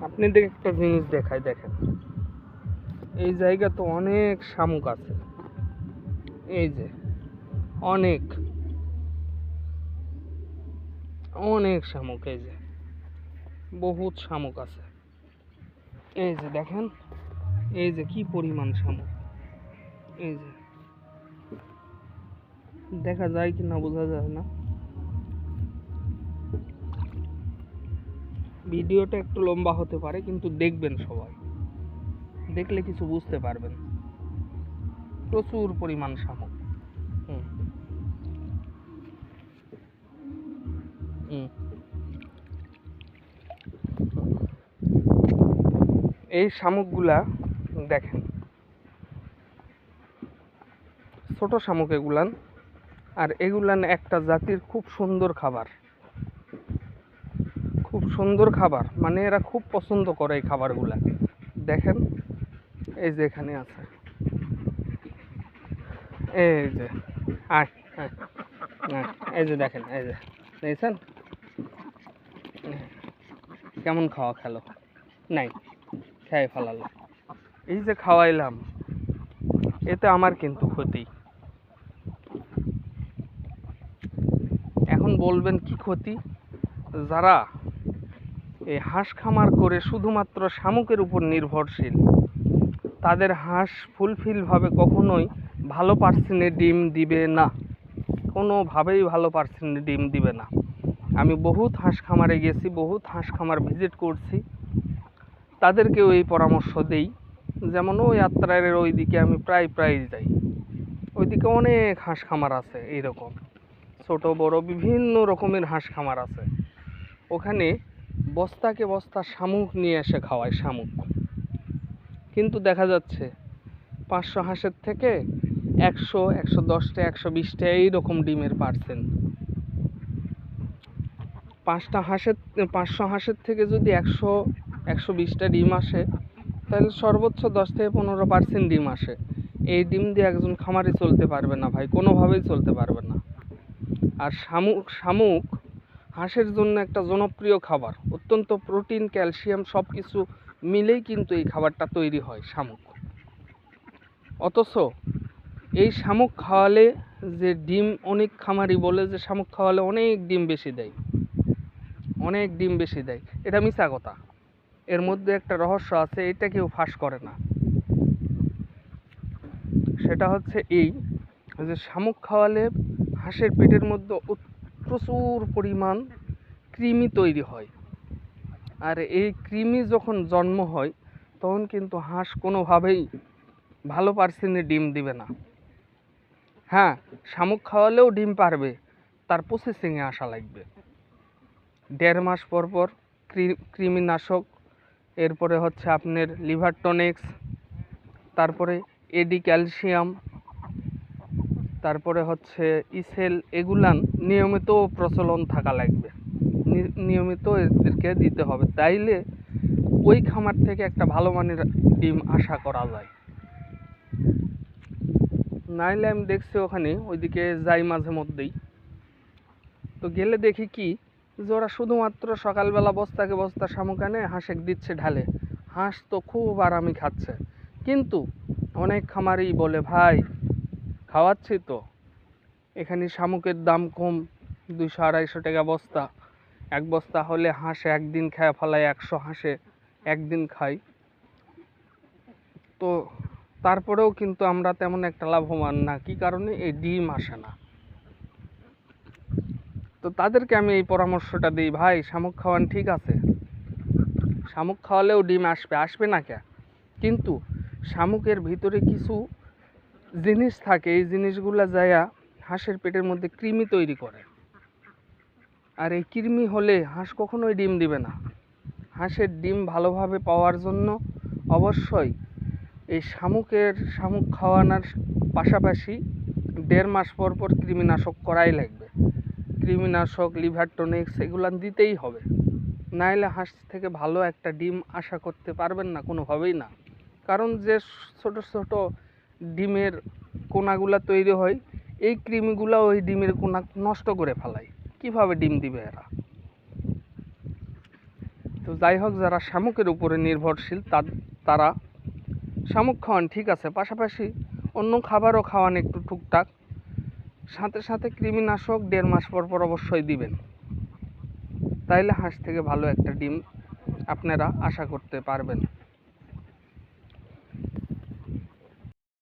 আপনাদের একটা জিনিস দেখাই, দেখেন এই জায়গা তো অনেক শামুক আছে, এই যে অনেক অনেক শামুক, এই যে বহুত শামুক আছে, এই যে দেখেন, এই যে কি পরিমাণ শামুক, এই যে দেখা যায় কি না বোঝা যায় না। ভিডিওটা একটু লম্বা হতে পারে, কিন্তু দেখবেন সবাই, দেখলে কিছু বুঝতে পারবেন। প্রচুর পরিমাণ শামুক। হুম হুম এই শামুকগুলা দেখেন, ছোট শামুক এগুলান, আর এগুলান একটা জাতির খুব সুন্দর খাবার, খুব সুন্দর খাবার, মানে এরা খুব পছন্দ করে এই খাবারগুলা। দেখেন এই যে এখানে আছে, এই যে আয় আয় আয়, এই যে দেখেন, এই যে দেখছেন কেমন খাওয়া খেলো, নাই খেয়ে ফেলালো। এই যে খাওয়াইলাম, এতে আমার কিন্তু ক্ষতি। এখন বলবেন কি ক্ষতি? যারা এই হাঁস খামার করে শুধুমাত্র শামুকের উপর নির্ভরশীল, তাদের হাঁস ফুলফিলভাবে কখনোই ভালো পার্সেন্টে ডিম দিবে না, কোনোভাবেই ভালো পার্সেন্টে ডিম দিবে না। আমি বহুত হাঁস খামারে গেছি, বহুত হাঁস খামার ভিজিট করছি, তাদেরকেও এই পরামর্শ দেই। যেমন ওই আত্রায়ের ওইদিকে আমি প্রায় যাই, ওইদিকে অনেক হাঁস খামার আছে, এইরকম ছোট বড় বিভিন্ন রকমের হাঁস খামার আছে। ওখানে বস্তাকে বস্তা শামুক নিয়ে এসে খাওয়ায়, শামুক। কিন্তু দেখা যাচ্ছে 500 হাঁসের থেকে 100, 110টা, 120টা এইরকম ডিমের পার্সেন্ট। 500 হাঁসের থেকে যদি 100, 120টা ডিম আসে, তাহলে সর্বোচ্চ 10 থেকে 15% ডিম আসে। এই ডিম দিয়ে একজন খামারে চলতে পারবে না ভাই, কোনোভাবেই চলতে পারবে না। আর শামুক হাঁসের জন্য একটা জনপ্রিয় খাবার, অত্যন্ত প্রোটিন, ক্যালসিয়াম সব কিছু মিলেই কিন্তু এই খাবারটা তৈরি হয়, শামুক। অথচ এই শামুক খাওয়ালে যে ডিম, অনেক খামারি বলে যে শামুক খাওয়ালে অনেক ডিম বেশি দেয়, অনেক ডিম বেশি দেয়, এটা মিথ্যা কথা। এর মধ্যে একটা রহস্য আছে, এটা কেউ ফাঁস করে না। সেটা হচ্ছে এই যে শামুক খাওয়ালে হাঁসের পেটের মধ্যে প্রচুর পরিমাণ কৃমি তৈরি হয়, আর এই কৃমি যখন জন্ম হয় তখন কিন্তু হাঁস কোনোভাবেই ভালো পার্সেন্টে ডিম দিবে না। হ্যাঁ, শামুক খাওয়ালেও ডিম পারবে, তার প্রসেসিংয়ে আসা লাগবে। 1.5 মাস পর পর কৃমিনাশক, এরপরে হচ্ছে আপনার লিভার টনিক্স, তারপরে এডি ক্যালসিয়াম, তারপরে হচ্ছে ইসেল, এগুলান নিয়মিত প্রচলন থাকা লাগবে, নিয়মিত এদেরকে দিতে হবে, তাইলে ওই খামার থেকে একটা ভালো মানের ডিম আশা করা যায়। নাইলে আমি দেখছি ওখানে ওইদিকে যাই মাঝে মধ্যেই, তো গেলে দেখি কি যে ওরা শুধুমাত্র সকালবেলা বস্তাকে বস্তা শামুক আনে হাঁসেক দিচ্ছে ঢালে, হাঁস তো খুব আরামই খাচ্ছে। কিন্তু অনেক খামারি বলে, ভাই খাওয়াচ্ছি তো, এখানে শামুকের দাম কম, 200-250 টাকা বস্তা, এক বস্তা হলে হাঁসে একদিন খায় ফেলায়, 100 হাঁসে একদিন খাই, তো তারপরেও কিন্তু আমরা তেমন একটা লাভবান না। কি কারণে? এই ডিম আসে না। তো তাদেরকে আমি এই পরামর্শটা দিই, ভাই শামুক খাওয়ান ঠিক আছে, শামুক খাওয়ালেও ডিম আসবে না কে, কিন্তু শামুকের ভিতরে কিছু জিনিস থাকে, এই জিনিসগুলো যায়া হাঁসের পেটের মধ্যে কৃমি তৈরি করে, আর এই কৃমি হলে হাঁস কখনোই ডিম দিবে না। হাঁসের ডিম ভালোভাবে পাওয়ার জন্য অবশ্যই এই শামুক খাওয়ানোর পাশাপাশি 1.5 মাস পর পর কৃমিনাশক করাই লাগবে। কৃমিনাশক, লিভার টনিক্স এগুলো দিতেই হবে, নাইলে হাঁস থেকে ভালো একটা ডিম আশা করতে পারবেন না, কোনোভাবেই না। কারণ যে ছোট ছোট ডিমের কোনাগুলা তৈরি হয়, এই কৃমিগুলো ওই ডিমের কোনা নষ্ট করে ফেলায়, কিভাবে ডিম দিবে এরা? তো তো যাই হোক, যারা শামুকের উপরে নির্ভরশীল তারা শামুক খাওয়ান ঠিক আছে, পাশাপাশি অন্য খাবারও খাওয়ান একটু টুকটাক, সাথে সাথে কৃমিনাশক 1.5 মাস পর পর অবশ্যই দিবেন। তাইলে হাঁস থেকে ভালো একটা ডিম আপনারা আশা করতে পারবেন।